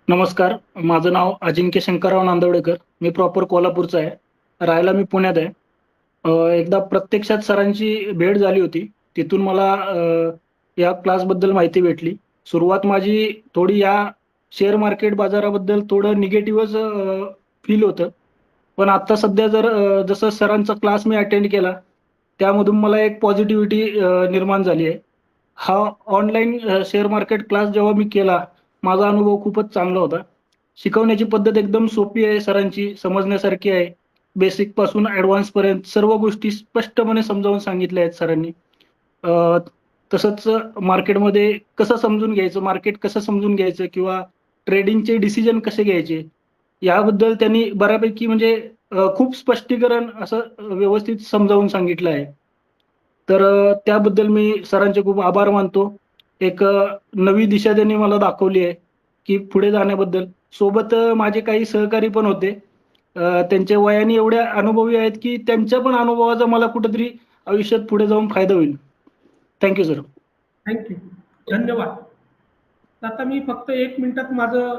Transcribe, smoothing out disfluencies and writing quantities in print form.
नमस्कार. माझं नाव अजिंक्य शंकरराव नांदवडेकर. मी प्रॉपर कोल्हापूरचा आहे. राहायला मी पुण्यात आहे. एकदा प्रत्यक्षात सरांची भेट झाली होती. तिथून मला या क्लासबद्दल माहिती भेटली. सुरुवात माझी थोडी या शेअर मार्केट बाजाराबद्दल थोडं निगेटिव्हच फील होतं. पण आता सध्या जसं सरांचा क्लास मी अटेंड केला, त्यामधून मला एक पॉझिटिव्हिटी निर्माण झाली आहे. हा ऑनलाईन शेअर मार्केट क्लास जेव्हा मी केला, माझा अनुभव खूपच चांगला होता. शिकवण्याची पद्धत एकदम सोपी आहे सरांची, समजण्यासारखी आहे. बेसिकपासून ॲडव्हान्सपर्यंत सर्व गोष्टी स्पष्टपणे समजावून सांगितल्या आहेत सरांनी. अ, तसंच मार्केटमध्ये कसं समजून घ्यायचं, मार्केट कसं समजून घ्यायचं किंवा ट्रेडिंगचे डिसिजन कसे घ्यायचे, याबद्दल त्यांनी बऱ्यापैकी म्हणजे खूप स्पष्टीकरण असं व्यवस्थित समजावून सांगितलं आहे. तर त्याबद्दल मी सरांचे खूप आभार मानतो. एक नवी दिशा त्यांनी मला दाखवली आहे, की पुढे जाण्याबद्दल. सोबत माझे काही सहकारी पण होते. त्यांच्या वयाने एवढ्या अनुभवी आहेत, की त्यांच्या पण अनुभवाचा मला कुठेतरी आयुष्यात पुढे जाऊन फायदा होईल. Thank sir. थँक्यू. धन्यवाद. आता मी फक्त 1 मिनिटात माझं